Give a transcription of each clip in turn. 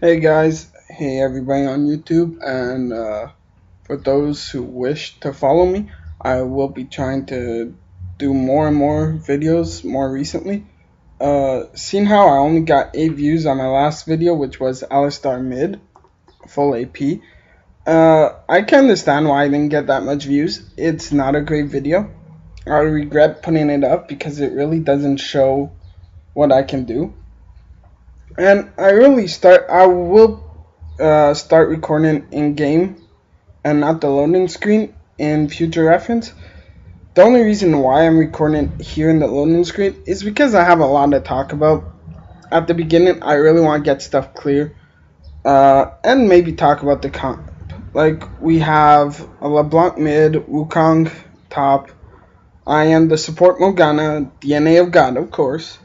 Hey guys, hey everybody on YouTube, and for those who wish to follow me, I will be trying to do more and more videos more recently. Seeing how I only got 8 views on my last video, which was Alistar Mid, full AP, I can understand why I didn't get that much views. It's not a great video. I regret putting it up because it really doesn't show what I can do. And I will start recording in game and not the loading screen in future reference. The only reason why I'm recording here in the loading screen is because I have a lot to talk about. At the beginning, I really want to get stuff clear and maybe talk about the comp. Like, we have a LeBlanc mid, Wukong top, I am the support Morgana, DNA of God, of course.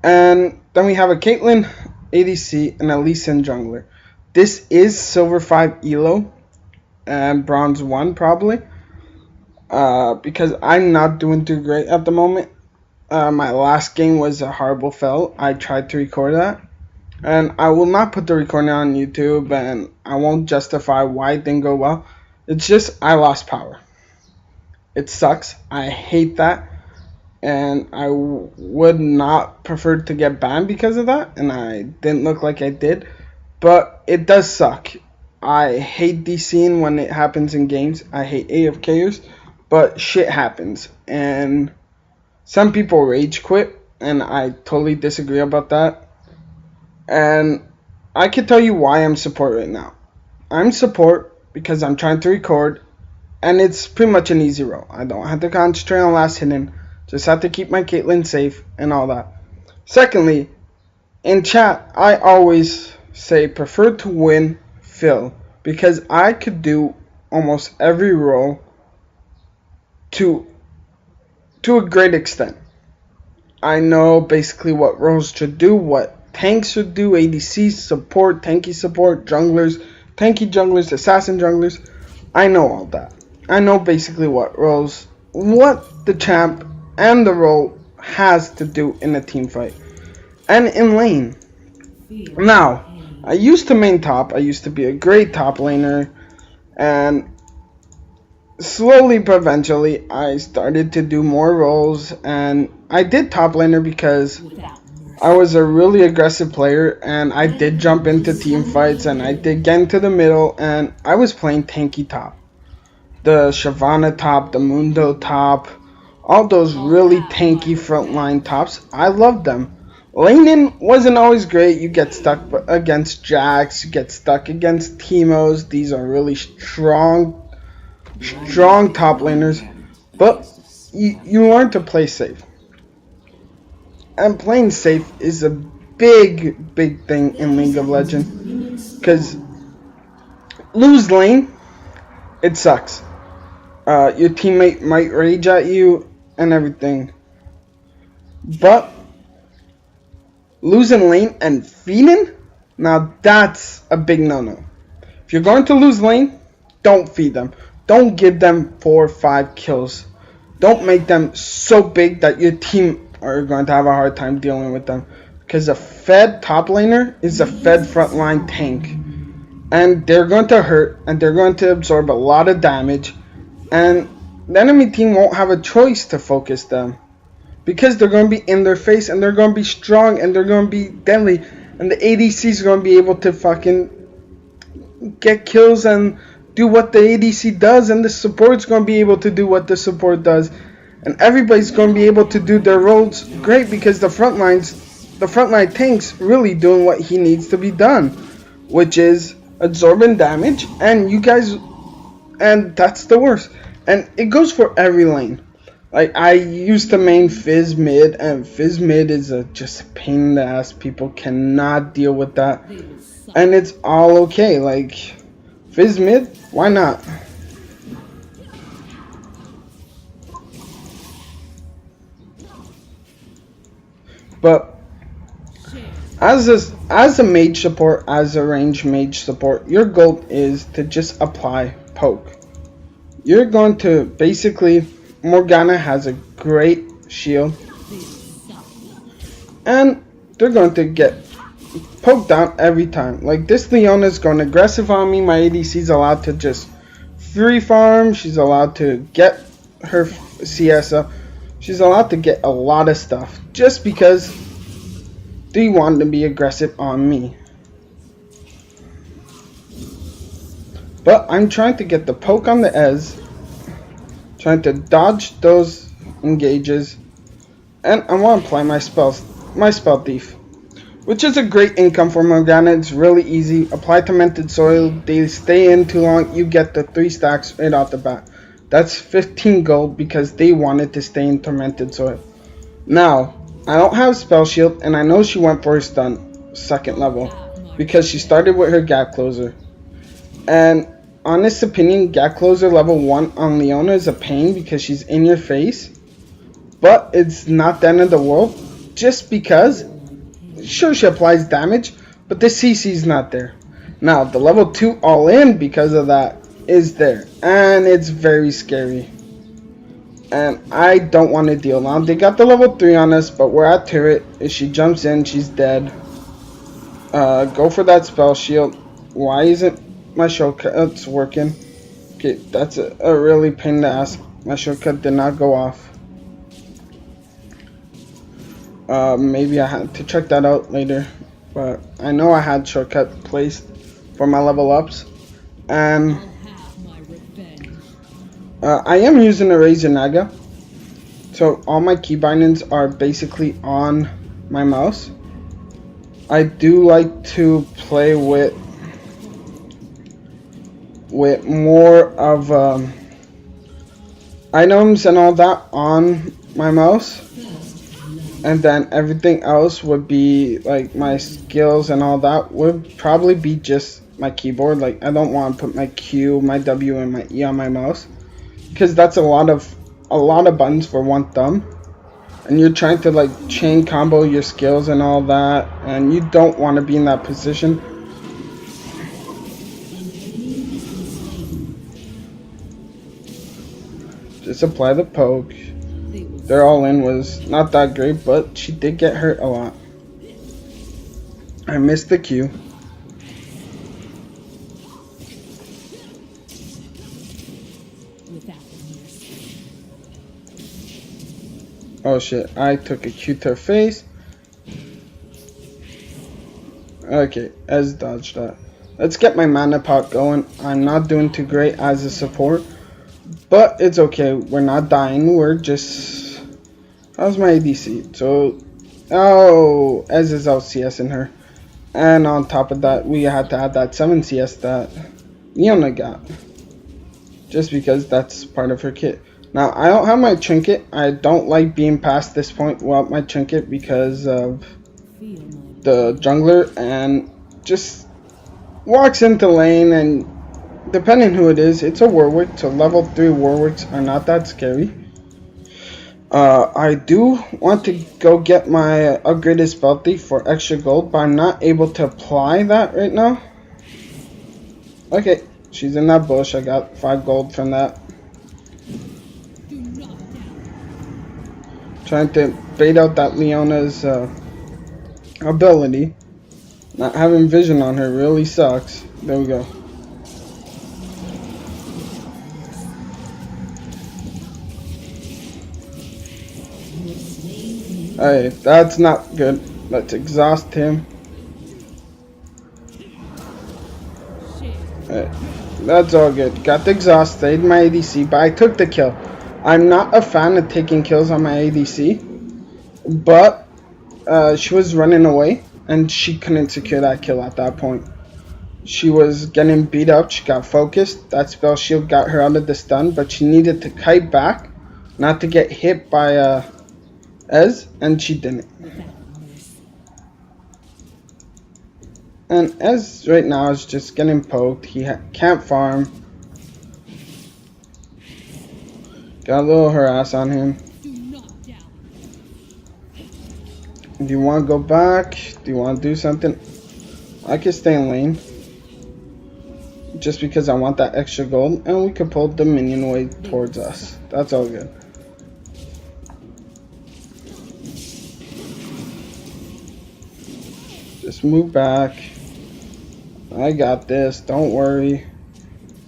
And then we have a Caitlyn ADC and a Lee Sin jungler. This is Silver 5 Elo and Bronze 1 probably. Because I'm not doing too great at the moment. My last game was a horrible fail. I tried to record that. And I will not put the recording on YouTube, and I won't justify why it didn't go well. It's just I lost power. It sucks. I hate that. And I would not prefer to get banned because of that, and I didn't look like I did, but it does suck. I hate DCing when it happens in games. I hate AFKers, but shit happens, and some people rage quit, and I totally disagree about that. And I can tell you why I'm support right now. I'm support because I'm trying to record, and it's pretty much an easy role. I don't have to concentrate on last hitting. Just have to keep my Caitlyn safe and all that. Secondly, in chat, I always say prefer to win Phil, because I could do almost every role to a great extent. I know basically what roles should do, what tanks should do, ADC support, tanky support, junglers, tanky junglers, assassin junglers. I know all that. I know basically what roles, what the champ and the role has to do in a team fight. And in lane. Now, I used to main top. I used to be a great top laner. And slowly but eventually, I started to do more roles. And I did top laner because I was a really aggressive player. And I did jump into team fights. And I did get into the middle. And I was playing tanky top. The Shyvana top, the Mundo top, all those really tanky frontline tops, I loved them. Laning wasn't always great. You get stuck against Jax, you get stuck against Teemos. These are really strong top laners. But you learn to play safe. And playing safe is a big thing in League of Legends. Because lose lane, it sucks. Your teammate might rage at you and everything, but losing lane and feeding, now that's a big no-no. If you're going to lose lane, don't feed them. Don't give them 4 or 5 kills. Don't make them so big that your team are going to have a hard time dealing with them, because a fed top laner is a fed frontline tank, and they're going to hurt and they're going to absorb a lot of damage. And the enemy team won't have a choice to focus them, because they're going to be in their face and they're going to be strong and they're going to be deadly. And the ADC is going to be able to fucking get kills and do what the ADC does. And the support's going to be able to do what the support does. And everybody's going to be able to do their roles great, because the frontline tank's really doing what he needs to be done, which is absorbing damage. And you guys... And that's the worst. And it goes for every lane. Like, I used to main Fizz mid, and Fizz mid is just a pain in the ass. People cannot deal with that. And it's all okay. Like, Fizz mid, why not? But as a mage support, as a range mage support, your goal is to just apply poke. You're going to basically... Morgana has a great shield, and they're going to get poke down every time. Like, this Leona's going aggressive on me. My ADC's allowed to just free farm. She's allowed to get her CS up. She's allowed to get a lot of stuff just because they want to be aggressive on me. But I'm trying to get the poke on the Ez, trying to dodge those engages, and I want to apply my spell thief, which is a great income for Morgana. It's really easy. Apply Tormented Soil, they stay in too long, you get the 3 stacks right off the bat. That's 15 gold because they wanted to stay in Tormented Soil. Now, I don't have Spell Shield, and I know she went for her stun, 2nd level, because she started with her gap closer. And honest opinion, gap closer level 1 on Leona is a pain because she's in your face. But it's not the end of the world, just because, sure, she applies damage, but the CC's not there. Now, the level 2 all-in because of that is there, and it's very scary. And I don't want to deal. Now, they got the level 3 on us, but we're at turret. If she jumps in, she's dead. Go for that spell shield. Why isn't my shortcut's working? Okay, that's a really pain in the ass. My shortcut did not go off. Maybe I had to check that out later, but I know I had shortcut placed for my level ups, and I am using a Razor Naga, so all my key bindings are basically on my mouse. I do like to play with more of items and all that on my mouse. And then everything else would be like my skills and all that would probably be just my keyboard. Like, I don't want to put my Q, my W, and my E on my mouse because that's a lot of buttons for one thumb, and you're trying to like chain combo your skills and all that, and you don't want to be in that position. Just apply the poke. Their all-in was not that great, but she did get hurt a lot. I missed the Q. Oh shit, I took a Q to her face. Okay, Ez dodged that. Let's get my mana pot going. I'm not doing too great as a support, but it's okay. We're not dying, we're just... How's my ADC? So, oh, Ez is out CSing her. And on top of that, we had to add that 7 CS that Leona got. Just because that's part of her kit. Now, I don't have my trinket. I don't like being past this point without my trinket because of the jungler. And just walks into lane, and depending who it is, it's a Warwick. So level 3 Warwicks are not that scary. I do want to go get my upgraded spell thief for extra gold, but I'm not able to apply that right now. Okay, she's in that bush. I got 5 gold from that. Trying to bait out that Leona's ability. Not having vision on her really sucks. There we go. Hey, that's not good. Let's exhaust him. Hey, that's all good. Got the exhaust, stayed my ADC, but I took the kill. I'm not a fan of taking kills on my ADC, but she was running away, and she couldn't secure that kill at that point. She was getting beat up, she got focused. That spell shield got her out of the stun, but she needed to kite back, not to get hit by Ez, and she didn't. And Ez right now is just getting poked. He can't farm. Got a little harass on him. Do you want to go back? Do you want to do something? I can stay in lane. Just because I want that extra gold, and we can pull the minion away towards us. That's all good. Just move back. I got this. Don't worry.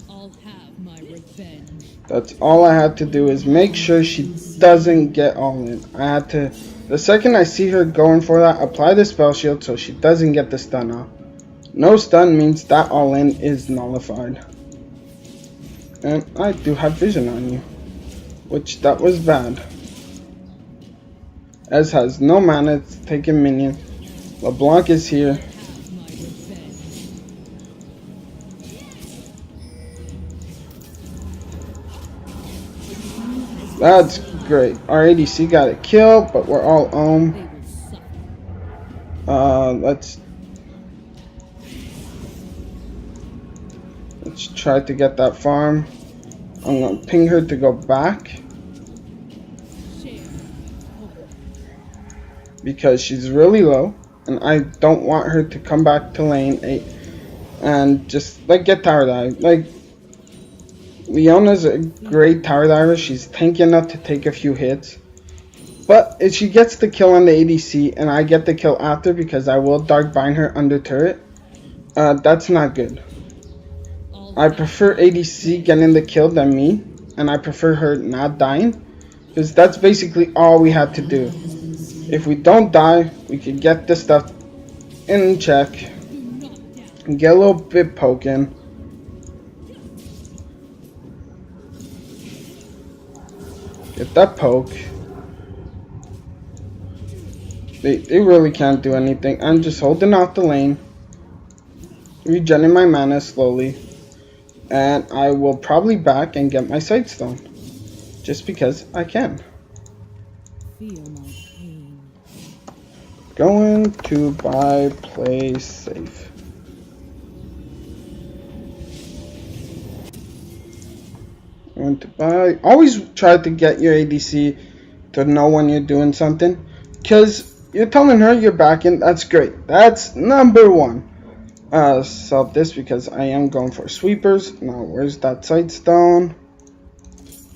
I'll have my revenge. That's all I had to do is make sure she doesn't get all in. I had to, the second I see her going for that, apply the spell shield so she doesn't get the stun off. No stun means that all in is nullified. And I do have vision on you, which that was bad. Ez has no mana, it's taking minion. LeBlanc is here. Have my revenge. That's great. Our ADC got a kill, but we're all ohm. They will suffer. Let's try to get that farm. I'm gonna ping her to go back Share. because she's really low, and I don't want her to come back to lane 8 and just like get tower dive. Like, Leona's a great tower diver. She's tanky enough to take a few hits, but if she gets the kill on the ADC and I get the kill after because I will dark bind her under turret, that's not good. I prefer ADC getting the kill than me, and I prefer her not dying, because that's basically all we had to do. If we don't die, we can get this stuff in check and get a little bit poking. Get that poke. They really can't do anything. I'm just holding off the lane, regenerating my mana slowly. And I will probably back and get my sight stone. Just because I can. Feel my pain. Going to buy play safe. Going to buy. Always try to get your ADC to know when you're doing something. Because you're telling her you're backing. That's great. That's number one. Sell this because I am going for sweepers. Now, where's that sight stone?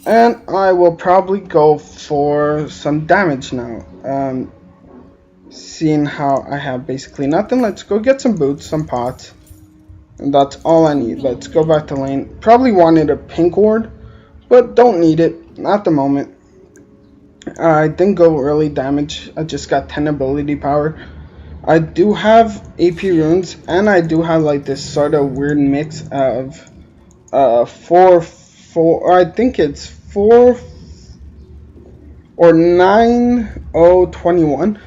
And I will probably go for some damage now. Seeing how I have basically nothing, let's go get some boots, some pots. And that's all I need. Let's go back to lane. Probably wanted a pink ward, but don't need it. Not at the moment. I didn't go early damage. I just got 10 ability power. I do have AP runes, and I do have like this sort of weird mix of 4, I think it's 4 or 9021.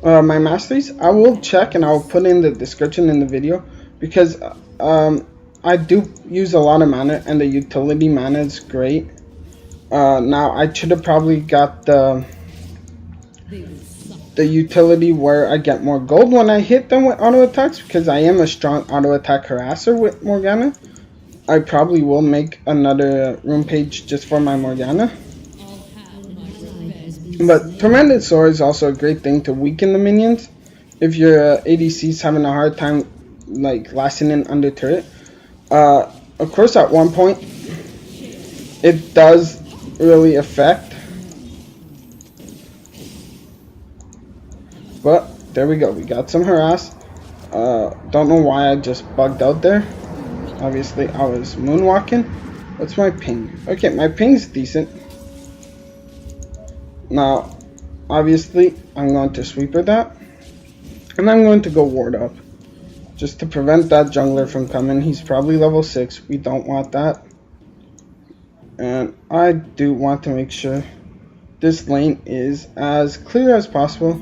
My masteries. I will check and I'll put in the description in the video because I do use a lot of mana and the utility mana is great. Now I should have probably got the utility where I get more gold when I hit them with auto attacks because I am a strong auto attack harasser with Morgana. I probably will make another room page just for my Morgana. But Tormented Sword is also a great thing to weaken the minions if your ADC is having a hard time like lasting in under turret. Of course at one point it does really affect. But there we go, we got some harass. Don't know why I just bugged out there. Obviously I was moonwalking. What's my ping? Okay, my ping's decent. Now obviously I'm going to sweeper that. And I'm going to go ward up. Just to prevent that jungler from coming. He's probably level 6. We don't want that. And I do want to make sure this lane is as clear as possible.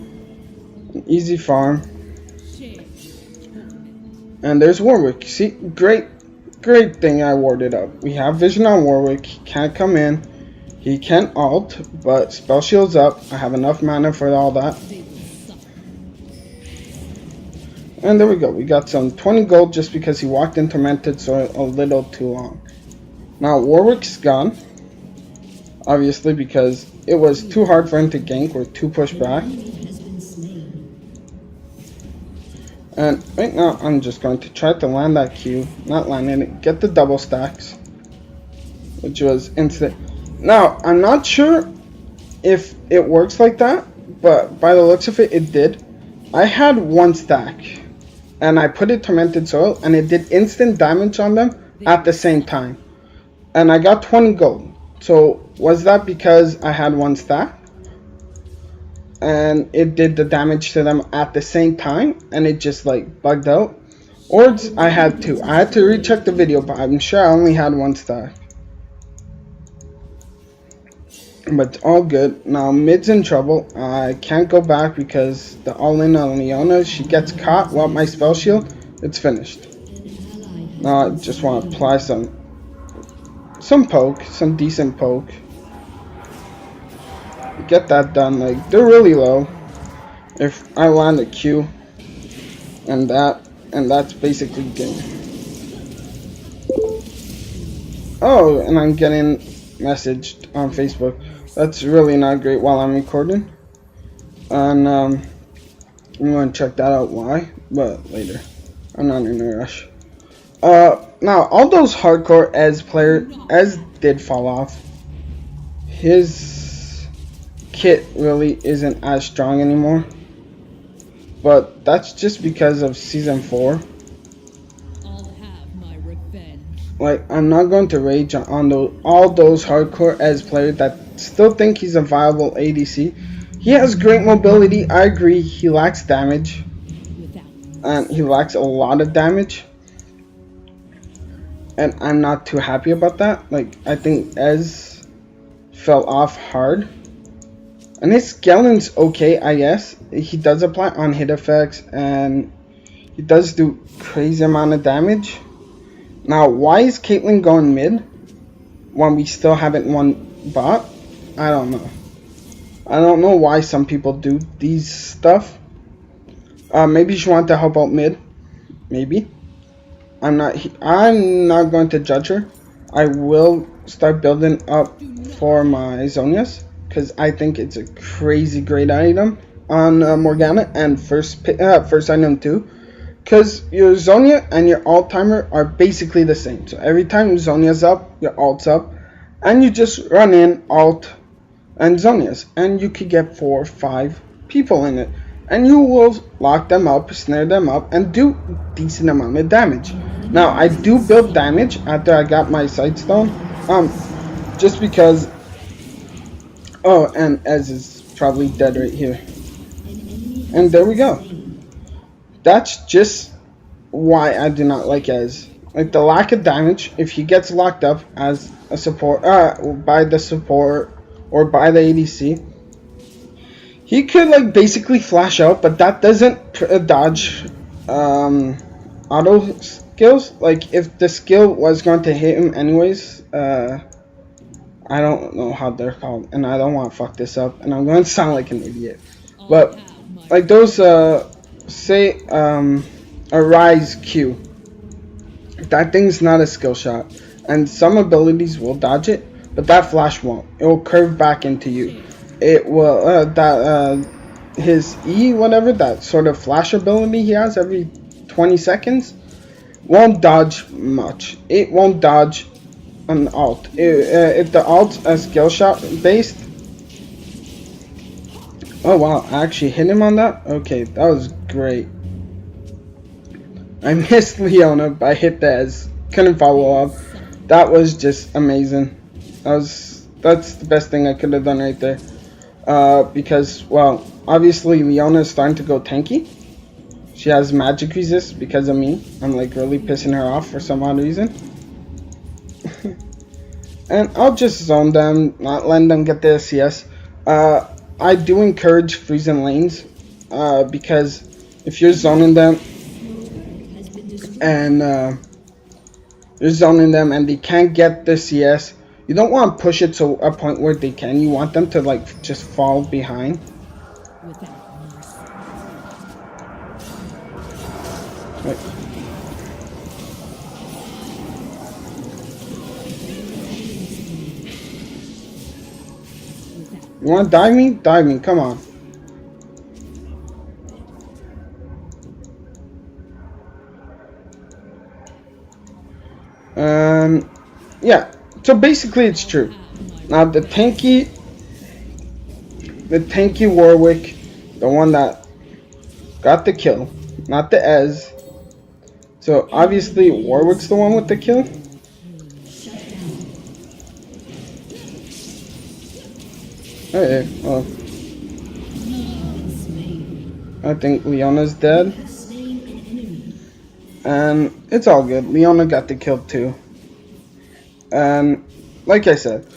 An easy farm. And there's Warwick. See, great thing I warded up. We have vision on Warwick. He can't come in. He can ult, but spell shield's up. I have enough mana for all that. And there we go. We got some 20 gold just because he walked in Tormented Sword a little too long. Now Warwick's gone. Obviously because it was too hard for him to gank. We're too pushed back. And right now I'm just going to try to land that Q. Not landing it. Get the double stacks. Which was instant. Now I'm not sure if it works like that. But by the looks of it, it did. I had 1 stack. and I put it tormented soil, and it did instant damage on them at the same time. And I got 20 gold. So was that because I had one stack? And it did the damage to them at the same time, and it just like bugged out? Or I had two. I had to recheck the video, but I'm sure I only had one stack. But it's all good. Now mid's in trouble. I can't go back because the all-in on Leona, she gets caught while my spell shield, it's finished. Now I just want to apply some poke, some decent poke. Get that done. Like, they're really low. If I land a Q and that's basically game. Oh, and I'm getting messaged on Facebook. That's really not great while I'm recording. And I'm going to check that out why, but later. I'm not in a rush. Now all those hardcore Ez did fall off. His kit really isn't as strong anymore. But that's just because of season 4. Like, I'm not going to rage on all those hardcore Ez players that still think he's a viable ADC. He has great mobility, I agree, he lacks damage. And he lacks a lot of damage. And I'm not too happy about that. Like, I think Ez fell off hard. And his skeleton's okay, I guess. He does apply on hit effects and he does do crazy amount of damage. Now, why is Caitlyn going mid when we still haven't won bot? I don't know. I don't know why some people do these stuff. Maybe she wanted to help out mid. Maybe. I'm not going to judge her. I will start building up for my Zonias because I think it's a crazy great item on Morgana and first item too. Because your Zonia and your alt timer are basically the same. So every time Zonia's up, your alt's up. And you just run in alt and Zonia's. And you could get 4 or 5 people in it. And you will lock them up, snare them up, and do decent amount of damage. Now, I do build damage after I got my Sightstone. Just because... Oh, and Ez is probably dead right here. And there we go. That's just why I do not like Ez. Like, the lack of damage, if he gets locked up as a support, by the support or by the ADC, he could like basically flash out, but that doesn't dodge auto skills. Like, if the skill was going to hit him anyways, I don't know how they're called, and I don't want to fuck this up, and I'm going to sound like an idiot. But like those say a rise Q, that thing's not a skill shot, and some abilities will dodge it, but that flash won't. It will curve back into you. It will his E, whatever, that sort of flash ability he has every 20 seconds, won't dodge much. It won't dodge an alt. If the alt's a skill shot based. Oh wow, I actually hit him on that? Okay, that was great. I missed Leona, but I hit the Ez. Couldn't follow up. That was just amazing. That's the best thing I could have done right there. Because, well, obviously Leona is starting to go tanky. She has magic resist because of me. I'm like really pissing her off for some odd reason. And I'll just zone them, not letting them get the CS. I do encourage freezing lanes, because if you're zoning them and they can't get the CS, you don't want to push it to a point where they can. You want them to like just fall behind. Right. You want to dive me? Dive me, come on. Yeah, so basically it's true. Now the tanky Warwick, the one that got the kill, not the Ez, So obviously Warwick's the one with the kill. Okay, well, I think Leona's dead. And it's all good. Leona got the kill too. And like I said,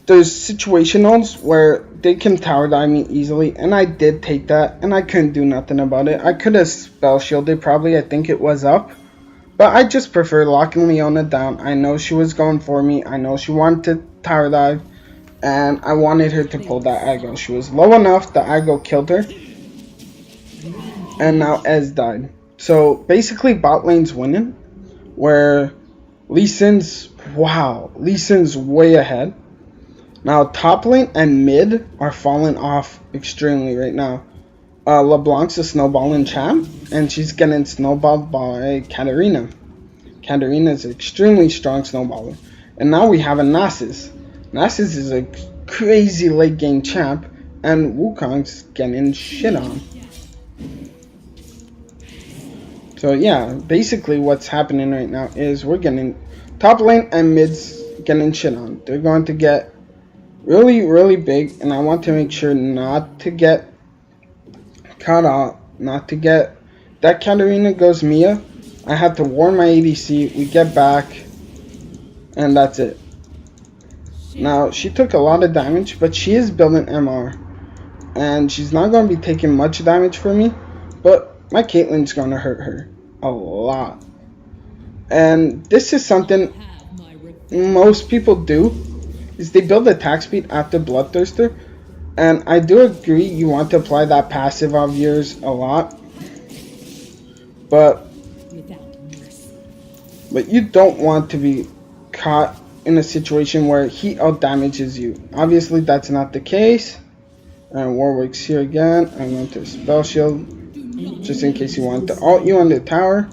there's situationals where they can tower dive me easily, and I did take that, and I couldn't do nothing about it. I could have spell shielded probably, I think it was up. But I just prefer locking Leona down. I know she was going for me. I know she wanted to tower dive. And I wanted her to pull that aggro. She was low enough, the aggro killed her. And now Ez died. So basically bot lane's winning. Where Lee Sin's, wow, Lee Sin's way ahead. Now top lane and mid are falling off extremely right now. LeBlanc's a snowballing champ, and she's getting snowballed by Katarina. Katarina is an extremely strong snowballer. And now we have a Nasus. Nasus is a crazy late game champ, and Wukong's getting shit on. So yeah, basically what's happening right now is we're getting top lane and mid's getting shit on. They're going to get really, really big, and I want to make sure not to get caught out, not to get that Katarina goes Mia. I have to warn my ADC, we get back, and that's it. Now, she took a lot of damage, but she is building MR. And she's not going to be taking much damage from me, but my Caitlyn's going to hurt her a lot. And this is something most people do, is they build attack speed after Bloodthirster. And I do agree you want to apply that passive of yours a lot. But you don't want to be caught in a situation where he out damages you. Obviously that's not the case. And Warwick's here again. I'm going to spell shield just in case he wanted to ult you on the tower.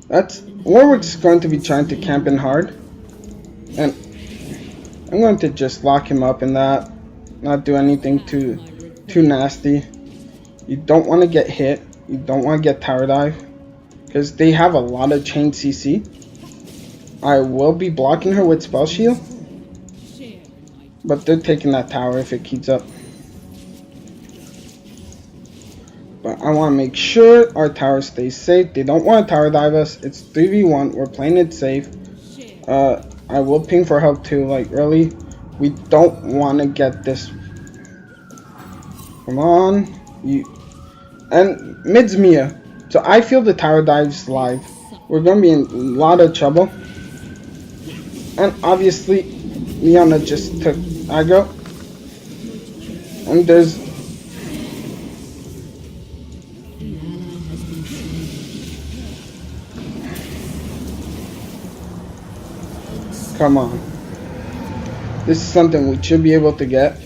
Warwick's going to be trying to camp in hard. And I'm going to just lock him up in that. Not do anything too nasty. You don't want to get hit. You don't want to get tower dive. Because they have a lot of chain CC. I will be blocking her with spell shield. But they're taking that tower if it keeps up. But I want to make sure our tower stays safe. They don't want to tower dive us. It's 3v1. We're playing it safe. I will ping for help too. Like, really, we don't want to get this. Come on. And mid's Mia. So I feel the tower dives live. We're going to be in a lot of trouble. And obviously, Leona just took aggro. And there's... Come on. This is something we should be able to get.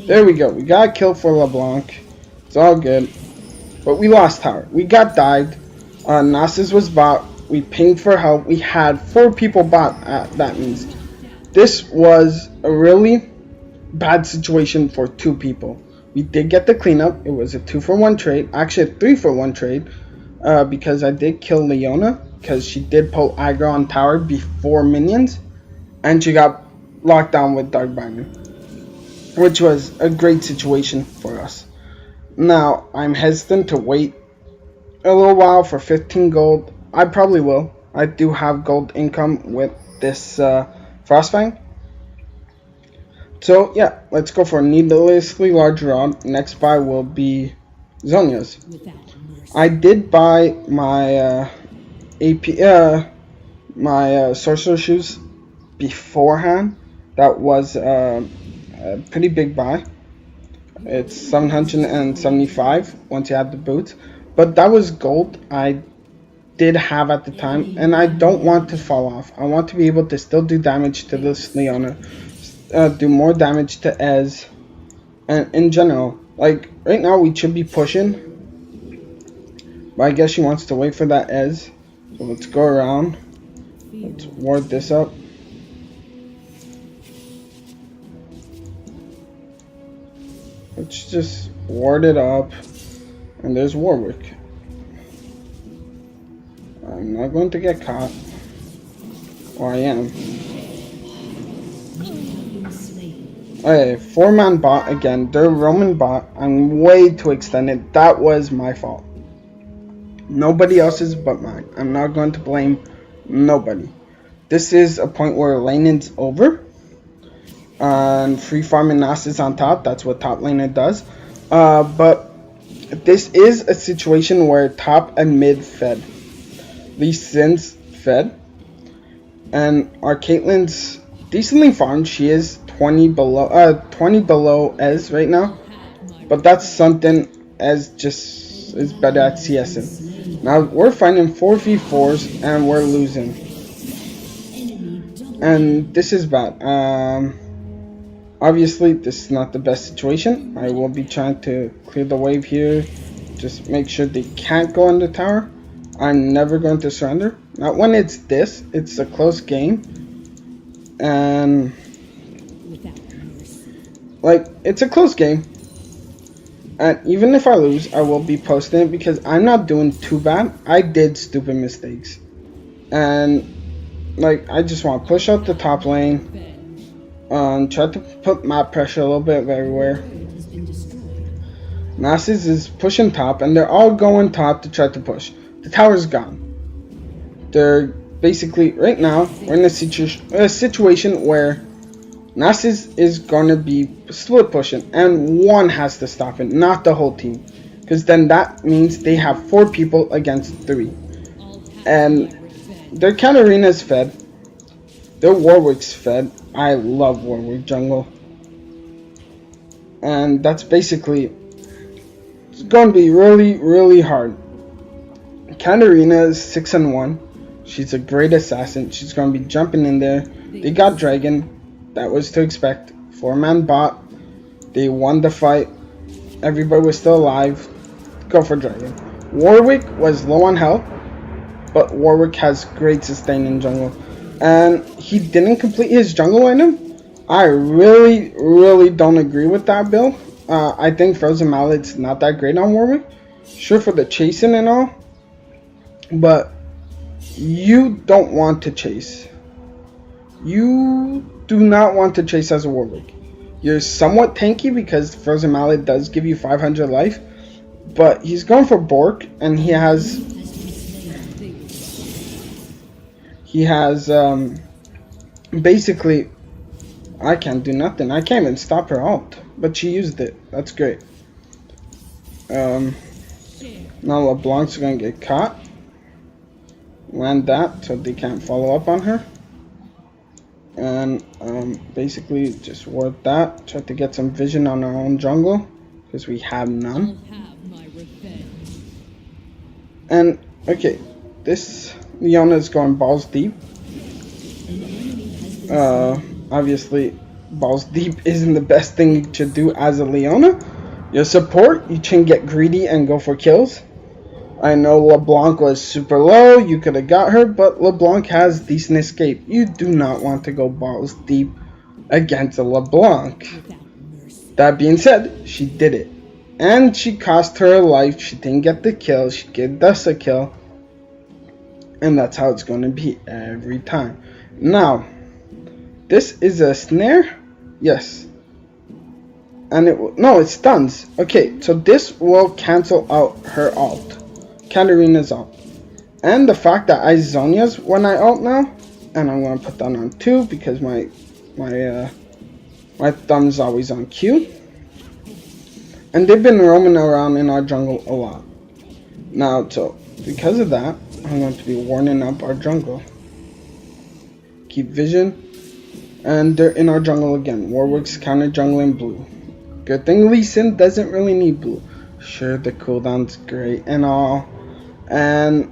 There we go. We got a kill for LeBlanc. It's all good. But we lost tower. We got dived. Nasus was bot. We pinged for help. We had 4 people bot. That means this was a really bad situation for 2 people. We did get the cleanup. It was a 2-for-1 trade. Actually, a 3-for-1 trade. Because I did kill Leona. Because she did pull aggro on tower before minions. And she got locked down with Darkbinder. Which was a great situation for us. Now, I'm hesitant to wait a little while for 15 gold. I probably will. I do have gold income with this Frostfang. So, yeah, let's go for a needlessly large rod. Next buy will be Zhonya's. I did buy my my sorcerer shoes beforehand. That was a pretty big buy. It's 775 once you have the boots, but that was gold I did have at the time, and I don't want to fall off. I want to be able to still do damage to this Leona, do more damage to Ez, and in general, like right now we should be pushing, but I guess she wants to wait for that Ez. So let's go around. Let's ward this up. Let's just ward it up. And there's Warwick. I'm not going to get caught. Or I am. Okay, 4-man bot again. They're Roman bot. I'm way too extended. That was my fault. Nobody else's but mine. I'm not going to blame nobody. This is a point where laning's over. And free farming Nasus on top. That's what top laner does. But this is a situation where top and mid fed. Lee Sin's fed. And our Caitlyn's decently farmed. She is 20 below Ez right now. But that's something Ez just is better at CSing. Now we're fighting 4v4s and we're losing. And this is bad. Obviously this is not the best situation. I will be trying to clear the wave here. Just make sure they can't go in the tower. I'm never going to surrender. Not when it's this. It's a close game. And like, it's a close game. And even if I lose, I will be posting it because I'm not doing too bad. I did stupid mistakes. And like, I just want to push out the top lane. Try to put map pressure a little bit everywhere. Nasus is pushing top, and they're all going top to try to push. The tower's gone. They're basically, right now, we're in a situation where Nasus is going to be split pushing, and one has to stop it, not the whole team. Because then that means they have 4 people against 3. And their Katarina's fed. Their Warwick's fed. I love Warwick jungle. And that's basically, it's going to be really, really hard. Katarina is 6-1. She's a great assassin. She's going to be jumping in there. They got Dragon. That was to expect. 4-man bot. They won the fight. Everybody was still alive. Go for Dragon. Warwick was low on health, but Warwick has great sustain in jungle. And he didn't complete his jungle item. I really, really don't agree with that build. I think Frozen Mallet's not that great on Warwick. Sure for the chasing and all. But you don't want to chase. You do not want to chase as a Warwick. You're somewhat tanky because Frozen Mallet does give you 500 life. But he's going for Bork, and he has basically, I can't do nothing. I can't even stop her ult, but she used it. That's great. Now LeBlanc's gonna get caught. Land that so they can't follow up on her. And basically just ward that. Try to get some vision on our own jungle because we have none. And okay, this Leona is going balls deep. Obviously, balls deep isn't the best thing you should do as a Leona. Your support, you can get greedy and go for kills. I know LeBlanc was super low, you could have got her, but LeBlanc has decent escape. You do not want to go balls deep against a LeBlanc. That being said, she did it. And she cost her a life. She didn't get the kill. She gave us a kill. And that's how it's going to be every time. Now, this is a snare? Yes. And it stuns. Okay, so this will cancel out her ult. Katarina's ult. And the fact that I Zhonya's when I ult now. And I'm going to put that on 2 because my thumb's always on Q. And they've been roaming around in our jungle a lot. Now, so because of that, I'm going to be warning up our jungle. Keep vision. And they're in our jungle again. Warwick's counter jungling blue. Good thing Lee Sin doesn't really need blue. Sure, the cooldown's great and all. And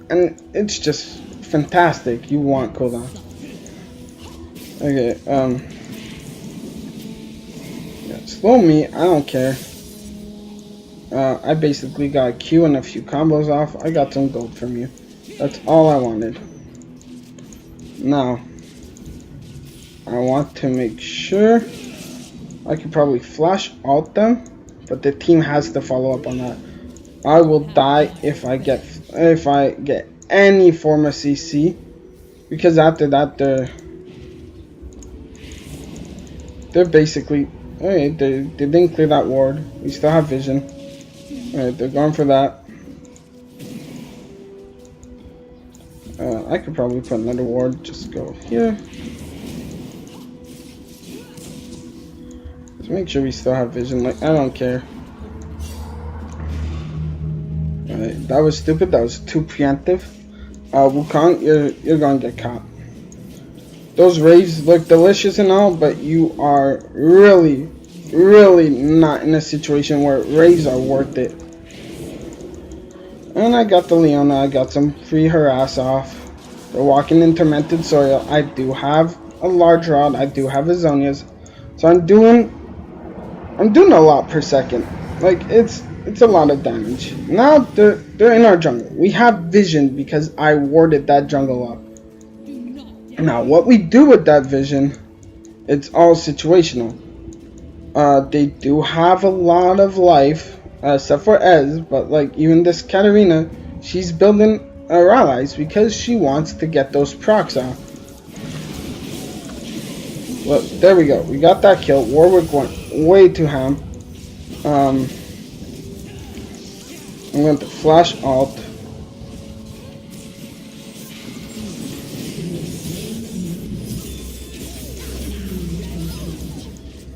it's just fantastic. You want cooldown. Okay, yeah, slow me, I don't care. I basically got a Q and a few combos off. I got some gold from you. That's all I wanted. Now, I want to make sure I could probably flash ult them but the team has to follow up on that. I will die if I get any form of CC, because after that they're basically alright. They didn't clear that ward. We still have vision. Alright, they're going for that. I could probably put another ward. Just go here. Just make sure we still have vision. Like, I don't care. Alright, that was stupid. That was too preemptive. Wukong, you're gonna get caught. Those raves look delicious and all, but you are really not in a situation where raves are worth it. And I got the Leona. I got some free her ass off. They're walking in tormented soil. I do have a large rod. I do have a Zonia's, so I'm doing a lot per second. Like, it's a lot of damage. Now they're in our jungle. We have vision because I warded that jungle up. Now what we do with that vision, it's all situational. They do have a lot of life, except for Ez, but like even this Katarina, she's building her allies because she wants to get those procs out. Well, there we go. We got that kill. Warwick went way too ham. I'm going to flash alt.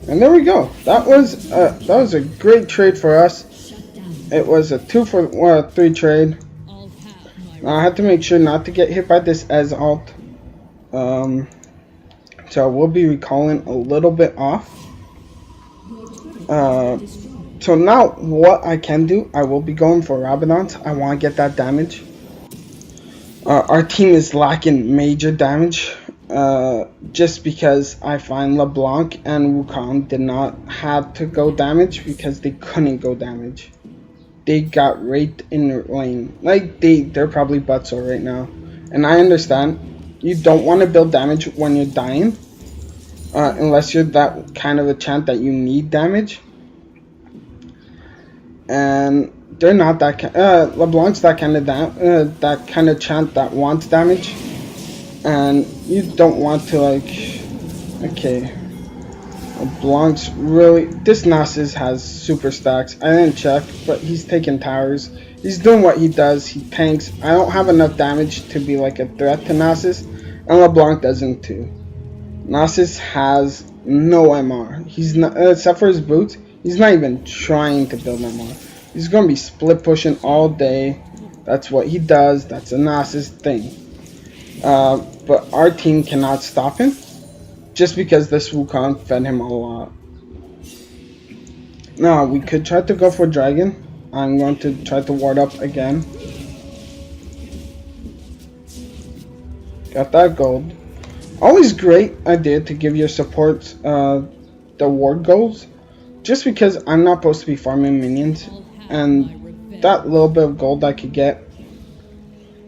And there we go. That was a great trade for us. It was a 2 for 3 trade. Now I had to make sure not to get hit by this as alt. So we'll be recalling a little bit off. So now what I can do, I will be going for Rabadons. I want to get that damage. Our team is lacking major damage. Just because I find LeBlanc and Wukong did not have to go damage because they couldn't go damage. They got raped in their lane. Like, they're probably buttsore right now. And I understand. You don't want to build damage when you're dying. Unless you're that kind of a champ that you need damage. And they're not that LeBlanc's that kind of champ that wants damage. And you don't want to, like, okay, LeBlanc's really, this Nasus has super stacks. I didn't check, but he's taking towers. He's doing what he does. He tanks. I don't have enough damage to be like a threat to Nasus, and LeBlanc doesn't too. Nasus has no MR. He's not, except for his boots, he's not even trying to build MR. He's gonna be split pushing all day. That's what he does. That's a Nasus thing. But our team cannot stop him just because this Wukong fed him a lot. Now we could try to go for Dragon. I'm going to try to ward up again. Got that gold. Always great idea to give your supports the ward goals, just because I'm not supposed to be farming minions, and that little bit of gold I could get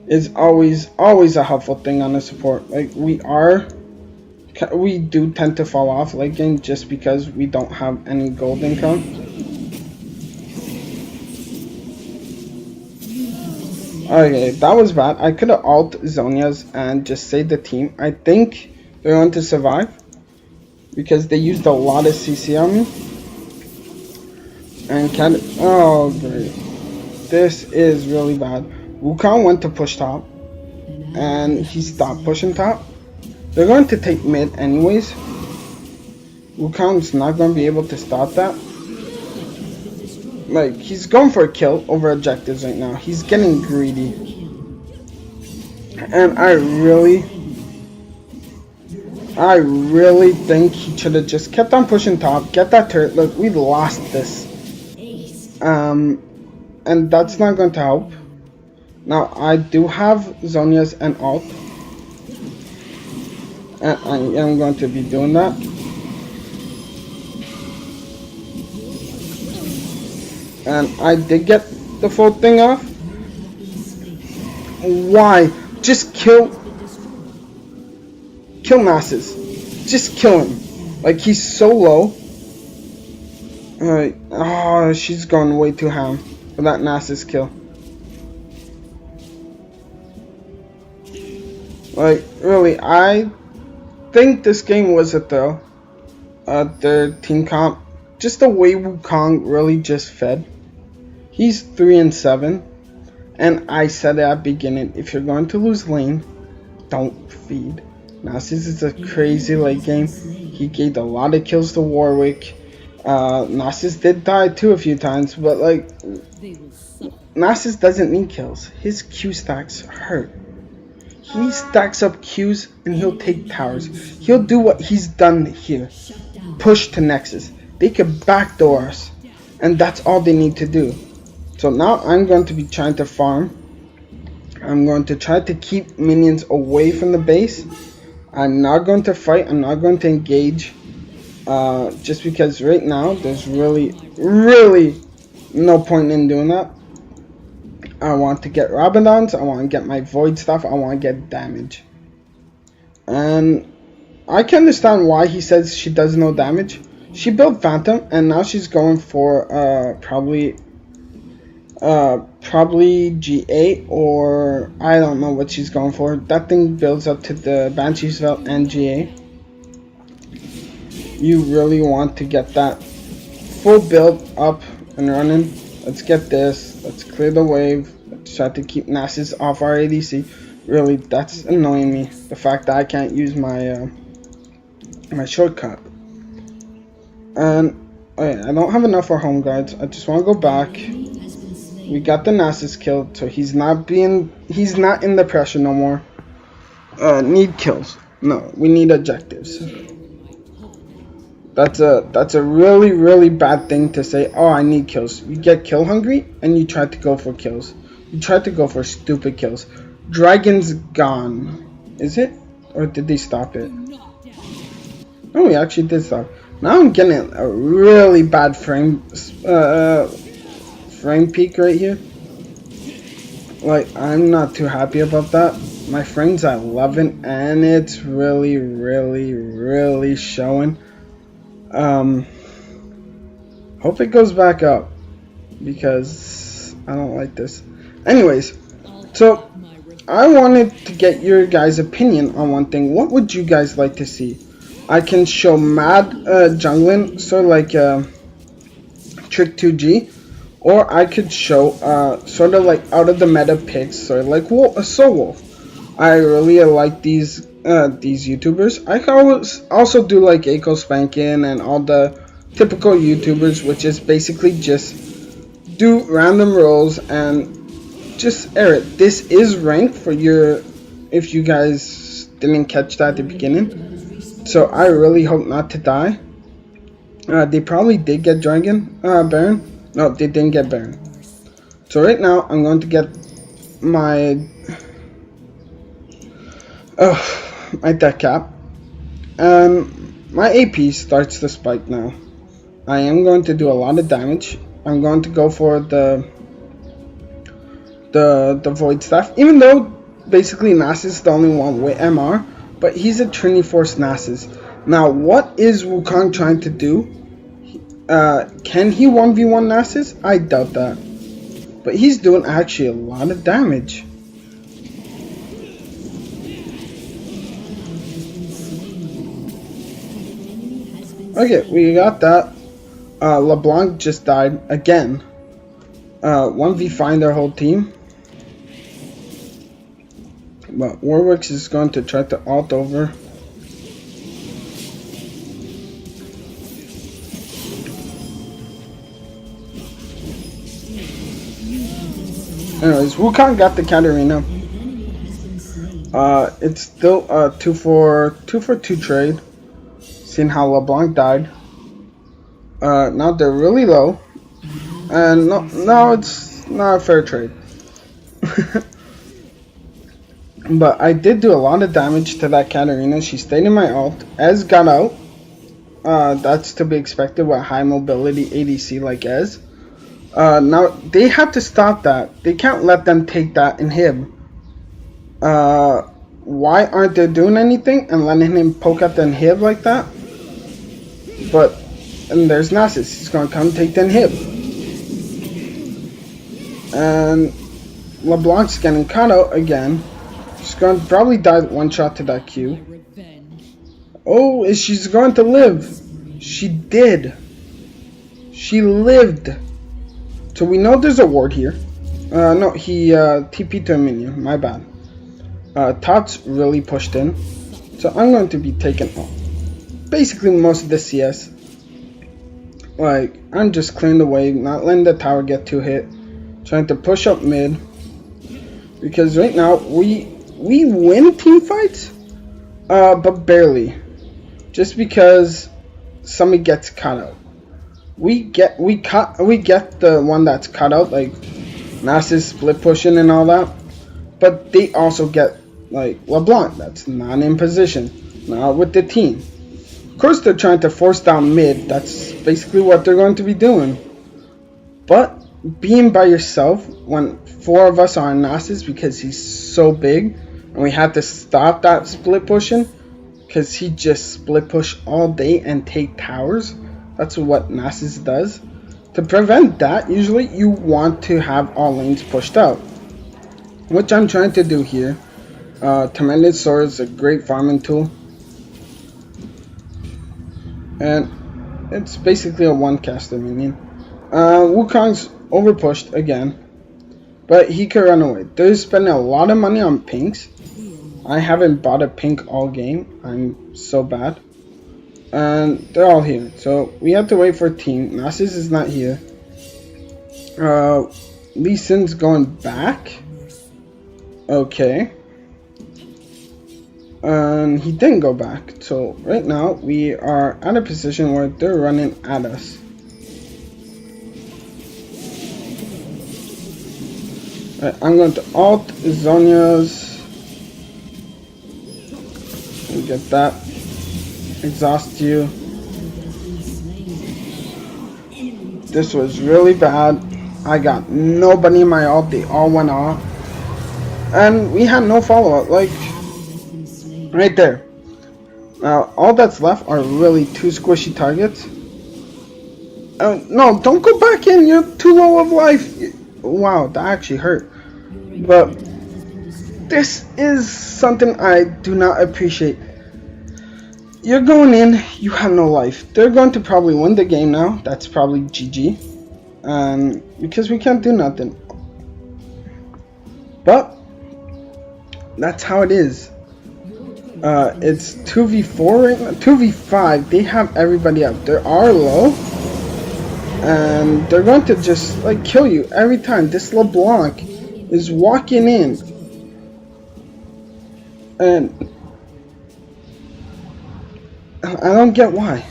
is always a helpful thing on the support. Like, we do tend to fall off late game just because we don't have any gold income. Okay, that was bad. I could have alt Zonia's and just saved the team. I think they're going to survive because they used a lot of CC on me. And oh great, this is really bad. Wukong went to push top, and he stopped pushing top. They're going to take mid anyways. Wukong's not going to be able to stop that. Like, he's going for a kill over objectives right now. He's getting greedy. And I really think he should have just kept on pushing top. Get that turret. Look, we lost this. And that's not going to help. Now, I do have Zonia's and alt. And I am going to be doing that. And I did get the full thing off. Why? Just kill Nasus. Just kill him. Like, he's so low. Alright. Oh, she's going way too ham for that Nasus kill. Like, really, I think this game was a throw. Their team comp, just the way Wukong really just fed. He's 3-7, and I said at the beginning, if you're going to lose lane, don't feed. Nasus is a crazy late game. He gave a lot of kills to Warwick. Nasus did die too a few times, but like, Nasus doesn't need kills. His Q stacks hurt. He stacks up Qs and he'll take towers. He'll do what he's done here. Push to Nexus. They could backdoor us. And that's all they need to do. So now I'm going to be trying to farm. I'm going to try to keep minions away from the base. I'm not going to fight. I'm not going to engage. Just because right now there's really no point in doing that. I want to get Rabadons, I want to get my Void stuff, I want to get damage. And I can understand why he says she does no damage. She built Phantom and now she's going for probably G8 or I don't know what she's going for. That thing builds up to the Banshee's Belt and GA. You really want to get that full build up and running. Let's get this. Let's clear the wave. Let's try to keep Nasus off our ADC. Really, that's annoying me. The fact that I can't use my my shortcut. And I don't have enough for home guards. I just want to go back. We got the Nasus killed, so he's not in the pressure no more. Need kills. No, we need objectives. That's a really bad thing to say. Oh, I need kills. You get kill hungry and you try to go for kills. You try to go for stupid kills. Dragon's gone. Is it? Or did they stop it? Oh, we actually did stop. Now I'm getting a really bad frame peak right here. Like, I'm not too happy about that. My frame's at 11 and it's really showing. Hope it goes back up because I don't like this. Anyways, so I wanted to get your guys' opinion on one thing. What would you guys like to see? I can show mad jungling, sort of like Trick 2G, or I could show sort of like out of the meta picks, sort of like Soul Wolf. I really like these YouTubers. I can also do like Echo Spankin and all the typical YouTubers, which is basically just do random rolls and just air it. This is ranked for your, if you guys didn't catch that at the beginning. So I really hope not to die. They probably did get Dragon Baron. No, they didn't get Baron. So right now I'm going to get my my deck cap, and my AP starts to spike now. I am going to do a lot of damage. I'm going to go for the Void Staff, even though basically Nasus is the only one with MR, but he's a Trinity Force Nasus. Now, what is Wukong trying to do? Can he 1v1 Nasus? I doubt that, but he's doing actually a lot of damage. Okay, we got that. LeBlanc just died again. 1v5 their whole team. But Warwick is going to try to ult over. Anyways, Wukong got the Katarina. It's still a 2 for 2 trade. Seeing how LeBlanc died. Now they're really low. And no, it's not a fair trade. But I did do a lot of damage to that Katarina. She stayed in my ult. Ez got out. That's to be expected with high mobility ADC like Ez. Now they have to stop that. They can't let them take that inhib. Why aren't they doing anything and letting him poke at the inhib like that? But And there's Nasus. He's gonna come take the inhib. And LeBlanc's getting caught out again. She's gonna probably die one shot to that Q. Oh, is she's going to live? She did. She lived. So we know there's a ward here. No, he TP'd to a minion. My bad. Tots really pushed in. So I'm going to be taking basically most of the CS. Like, I'm just clearing the wave, not letting the tower get too hit. Trying to push up mid. Because right now, we win team fights. But barely. Just because somebody gets caught out. We get the one that's cut out, like Nasus split pushing and all that. But they also get like LeBlanc that's not in position, not with the team. Of course they're trying to force down mid, that's basically what they're going to be doing. But being by yourself when 4 of us are on Nasus because he's so big and we had to stop that split pushing because he just split push all day and take towers. That's what Nasus does. To prevent that, usually you want to have all lanes pushed out. Which I'm trying to do here. Tremendous Sword is a great farming tool. And it's basically a one caster minion. Wukong's overpushed again. But he could run away. They're spending a lot of money on pinks. I haven't bought a pink all game. I'm so bad. And they're all here. So we have to wait for a team. Nasus is not here. Lee Sin's going back. Okay. And he didn't go back. So right now we are at a position where they're running at us. Right, I'm going to alt Zhonya's. Get that. Exhaust you. This was really bad. I got nobody in my ult. They all went off. And we had no follow-up. Like, right there. Now, all that's left are really 2 squishy targets. No, don't go back in. You're too low of life. Wow, that actually hurt. But this is something I do not appreciate. You're going in, you have no life. They're going to probably win the game now. That's probably GG. Because we can't do nothing. But that's how it is. It's 2v4 right now. 2v5. They have everybody up. They are low. And they're going to just like kill you every time. This LeBlanc is walking in. And I don't get why.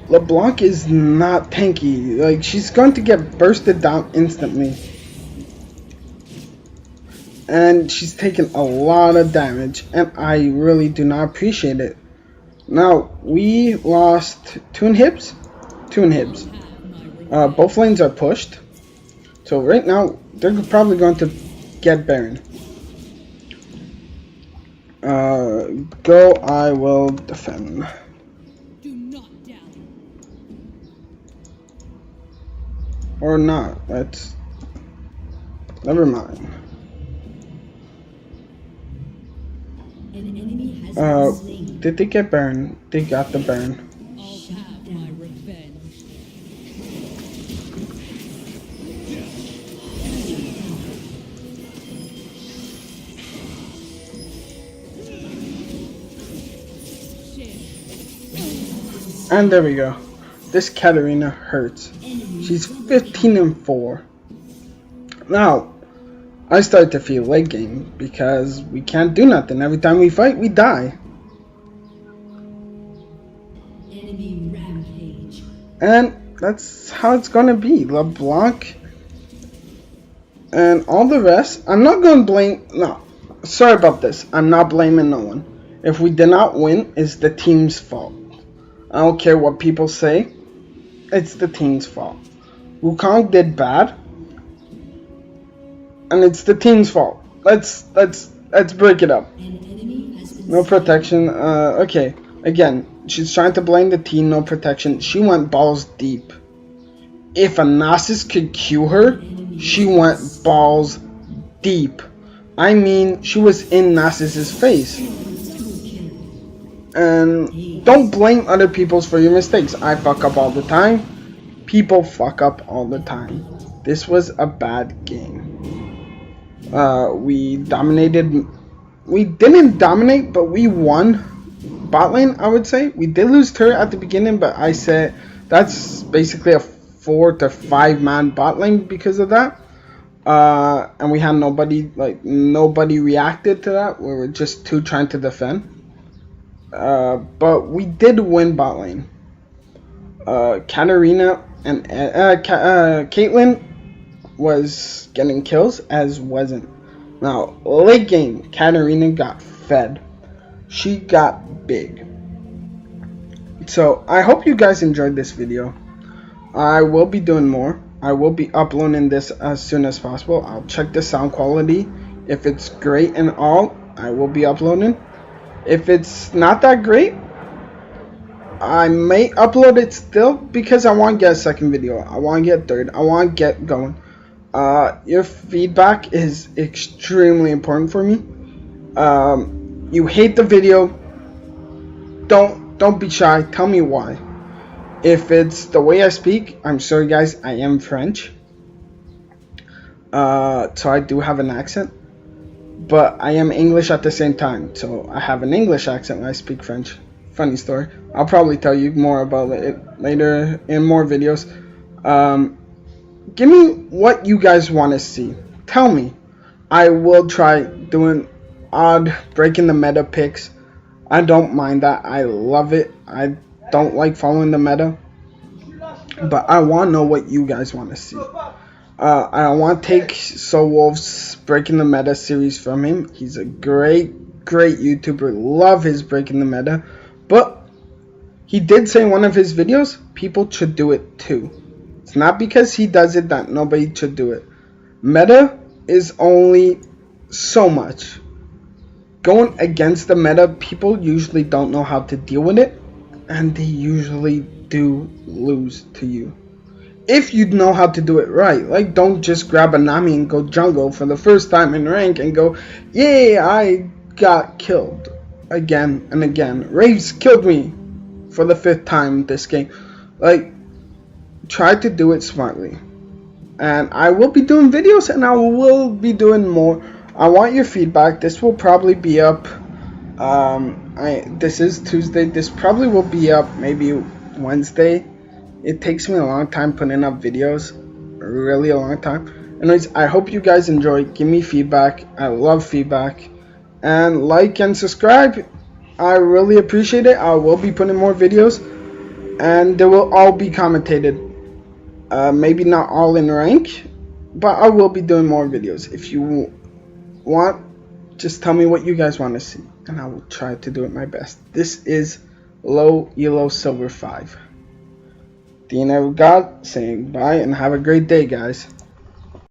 LeBlanc is not tanky. Like, she's going to get bursted down instantly. And she's taking a lot of damage. And I really do not appreciate it. Now, we lost 2 inhibs. 2 inhibs. Both lanes are pushed. So right now, they're probably going to get Baron. Go, I will defend. Do not doubt. Or not. Let's. Never mind. Did they get Baron? They got the Baron. I'll have my revenge. And there we go. This Katarina hurts. She's 15-4. Now, I start to feel late game because we can't do nothing. Every time we fight, we die. Enemy rampage. And that's how it's gonna be. LeBlanc and all the rest. I'm not gonna blame. No, sorry about this. I'm not blaming no one. If we did not win, it's the team's fault. I don't care what people say. It's the team's fault. Wukong did bad, and it's the team's fault. Let's break it up. No protection. Okay. Again, She's trying to blame the team, no protection. She went balls deep. If a Nasus could Q her, she went balls deep. I mean, she was in Nasus's face. And don't blame other people for your mistakes. I fuck up all the time. People fuck up all the time. This was a bad game. We dominated. We didn't dominate, but we won bot lane, I would say. We did lose turret at the beginning, but I said that's basically a 4 to 5 man bot lane because of that. And we had nobody reacted to that. We were just two trying to defend. But we did win bot lane. Katarina and Caitlyn was getting kills, as wasn't. Now, late game, Katarina got fed. She got big. So, I hope you guys enjoyed this video. I will be doing more. I will be uploading this as soon as possible. I'll check the sound quality. If it's great and all, I will be uploading. If it's not that great, I may upload it still because I want to get a second video. I want to get a third. I want to get going. Your feedback is extremely important for me. You hate the video, don't be shy. Tell me why. If it's the way I speak, I'm sorry guys, I am French. So I do have an accent, but I am English at the same time. So I have an English accent when I speak French. Funny story. I'll probably tell you more about it later in more videos. Give me what you guys want to see. Tell me. I will try doing odd breaking the meta picks. I don't mind that. I love it. I don't like following the meta, but I want to know what you guys want to see. I want to take Soul Wolf's Breaking the Meta series from him. He's a great YouTuber. Love his Breaking the Meta. But he did say in one of his videos, people should do it too. It's not because he does it that nobody should do it. Meta is only so much. Going against the meta, people usually don't know how to deal with it, and they usually do lose to you. If you know how to do it right, like don't just grab a Nami and go jungle for the first time in rank and go, yay, I got killed again and again. Raves killed me for the 5th time this game. Like, try to do it smartly. And I will be doing videos and I will be doing more. I want your feedback. This will probably be up. This is Tuesday. This probably will be up maybe Wednesday. It takes me a long time putting up videos. Really a long time. Anyways, I hope you guys enjoy. Give me feedback. I love feedback. And like and subscribe. I really appreciate it. I will be putting more videos. And they will all be commentated. Maybe not all in rank, but I will be doing more videos. If you want, just tell me what you guys want to see, and I will try to do it my best. This is Low Elo Silver 5. The Internet of God saying bye and have a great day, guys.